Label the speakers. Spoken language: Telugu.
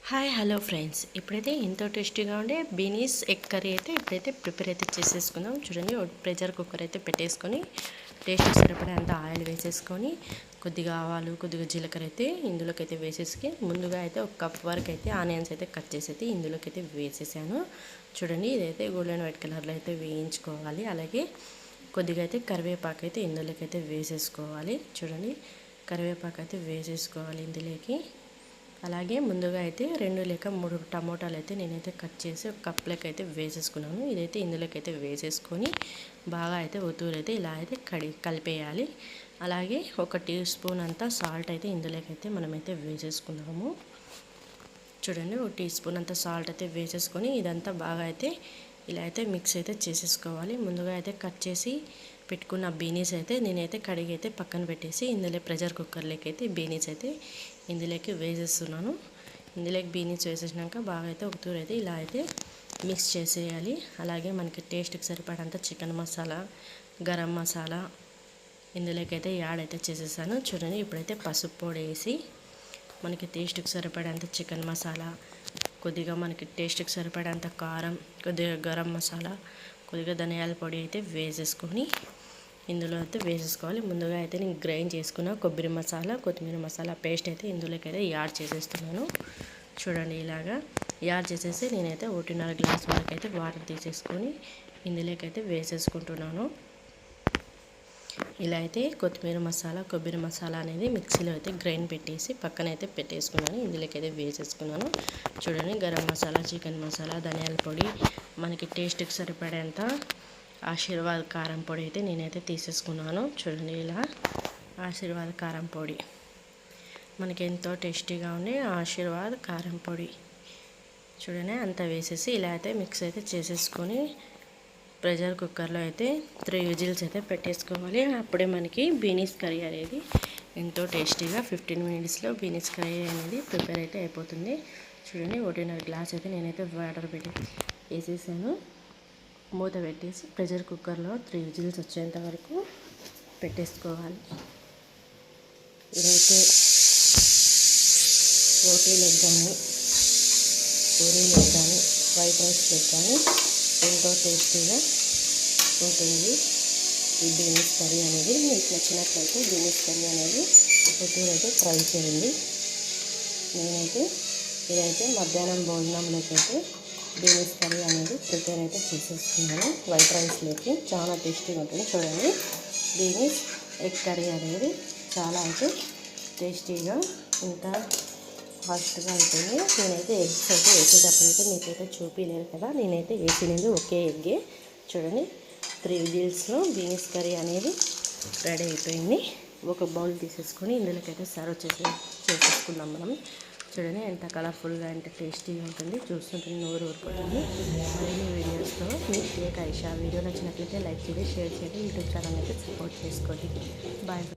Speaker 1: హాయ్ హలో ఫ్రెండ్స్, ఇప్పుడైతే ఎంతో టేస్టీగా ఉండే బీనీస్ ఎగ్ కర్రీ అయితే ఇప్పుడైతే ప్రిపేర్ అయితే చేసేసుకుందాం. చూడండి, ప్రెషర్ కుక్కర్ అయితే పెట్టేసుకొని టేస్ట్ సరిపడే అంత ఆయిల్ వేసేసుకొని కొద్దిగా ఆవాలు కొద్దిగా జీలకర్ర అయితే ఇందులోకి అయితే వేసేసి ముందుగా అయితే ఒక కప్ వరకు అయితే ఆనియన్స్ అయితే కట్ చేసి అయితే ఇందులోకి అయితే వేసేసాను. చూడండి, ఇదైతే గోల్డెన్ వైట్ కలర్లో అయితే వేయించుకోవాలి. అలాగే కొద్దిగా అయితే కరివేపాకు అయితే ఇందులోకి అయితే వేసేసుకోవాలి. చూడండి, కరివేపాకు అయితే వేసేసుకోవాలి ఇందులోకి. అలాగే ముందుగా అయితే 2 లేక 3 టమోటాలు అయితే నేనైతే కట్ చేసి ఒక కప్లోకి అయితే వేసేసుకున్నాను. ఇదైతే ఇందులోకి అయితే వేసేసుకొని బాగా అయితే ఒత్తురైతే ఇలా అయితే కలిపేయాలి. అలాగే 1 టీ స్పూన్ అంతా సాల్ట్ అయితే ఇందులోకి అయితే మనమైతే వేసేసుకుందాము. చూడండి, 1 టీ స్పూన్ అంతా సాల్ట్ అయితే వేసేసుకొని ఇదంతా బాగా అయితే ఇలా అయితే మిక్స్ అయితే చేసేసుకోవాలి. ముందుగా అయితే కట్ చేసి పెట్టుకున్న బీనీస్ అయితే నేనైతే కడిగి అయితే పక్కన పెట్టేసి ఇందులో ప్రెషర్ కుక్కర్లోకి అయితే బీనీస్ అయితే ఇందులోకి వేసేస్తున్నాను. ఇందులోకి బీనీస్ వేసేసినాక బాగా అయితే ఒక తూరు అయితే ఇలా అయితే మిక్స్ చేసేయాలి. అలాగే మనకి టేస్ట్కి సరిపడంత చికెన్ మసాలా, గరం మసాలా ఇందులోకి అయితే యాడ్ అయితే చేసేసాను. చూడండి, ఇప్పుడైతే పసుపు పొడి వేసి మనకి టేస్ట్కి సరిపడంత చికెన్ మసాలా, కొద్దిగా మనకి టేస్ట్కి సరిపడంత కారం, కొద్దిగా గరం మసాలా, కొద్దిగా ధనియాల పొడి అయితే వేసేసుకొని ఇందులో అయితే వేసేసుకోవాలి. ముందుగా అయితే నేను గ్రైండ్ చేసుకున్న కొబ్బరి మసాలా, కొత్తిమీర మసాలా పేస్ట్ అయితే ఇందులోకి అయితే యాడ్ చేసేస్తున్నాను. చూడండి, ఇలాగా యాడ్ చేసేసి నేనైతే 1.5 గ్లాస్ వరకు అయితే వాటర్ తీసేసుకొని ఇందులోకి అయితే వేసేసుకుంటున్నాను. ఇలా అయితే కొత్తిమీర మసాలా, కొబ్బరి మసాలా అనేది మిక్సీలో అయితే గ్రైండ్ పెట్టేసి పక్కన అయితే పెట్టేసుకున్నాను. ఇందులోకి అయితే వేసేసుకున్నాను. చూడండి, గరం మసాలా, చికెన్ మసాలా, ధనియాల పొడి, మనకి టేస్ట్కి సరిపడేంత ఆశీర్వాద్ కారం పొడి అయితే నేనైతే తీసేసుకున్నాను. చూడండి, ఇలా ఆశీర్వాద్ కారం పొడి మనకి ఎంతో టేస్టీగా ఉండే ఆశీర్వాద్ కారం పొడి చూడండి అంతా వేసేసి ఇలా అయితే మిక్స్ అయితే చేసేసుకొని ప్రెషర్ కుక్కర్లో అయితే 3 విజిల్స్ అయితే పెట్టేసుకోవాలి. అప్పుడే మనకి బీనీస్ కర్రీ అనేది ఎంతో టేస్టీగా 15 మినిట్స్లో బీనీస్ కర్రీ అనేది ప్రిపేర్ అయితే అయిపోతుంది. చూడండి, 1.5 గ్లాస్ అయితే నేనైతే వాటర్ పెట్టి వేసేసాను. మూత పెట్టేసి ప్రెషర్ కుక్కర్లో 3 విజిల్స్ వచ్చేంత వరకు పెట్టేసుకోవాలి. ఇదైతే రోటీలకు కానీ, పూరీలకు కానీ, వైట్ రైస్లకు కానీ ఎంతో టేస్టీగా ఉంటుంది ఈ బీనీస్ కర్రీ అనేది. మీకు నచ్చినట్లయితే బీనీస్ కర్రీ అనేది అయితే ట్రై చేయండి. నేనైతే ఇదైతే మధ్యాహ్నం భోజనంలోకి అయితే బీనీస్ కర్రీ అనేది ప్రిపేర్ అయితే చేసేసుకున్నాను. వైట్ రైస్లోకి చాలా టేస్టీగా ఉంటుంది. చూడండి, బీనీస్ ఎగ్ కర్రీ అనేది చాలా అయితే టేస్టీగా ఇంత ఫాస్ట్గా ఉంటుంది. నేనైతే ఎగ్స్ అయితే వేసేటప్పుడు అయితే మీకైతే చూపించలేదు కదా, నేనైతే వేసినది ఒకే ఎగ్గే. చూడండి, 3 విజిల్స్లో బీనీస్ కర్రీ అనేది రెడీ అయిపోయింది. ఒక బౌల్ తీసేసుకొని ఇందులోకైతే సర్వ్ చేసేసుకుందాం మనం. చూడండి, ఎంత కలర్ఫుల్గా ఎంత టేస్టీగా ఉంటుంది. చూస్తుంటే నోరు ఊరుకుంటుంది. మరిన్ని వీడియోస్తో మీకు కేక్ ఐషా వీడియో నచ్చినట్లయితే లైక్ చేయండి, షేర్ చేయండి, యూట్యూబ్ ఛానల్ అయితే సపోర్ట్ చేసుకోండి. బాయ్.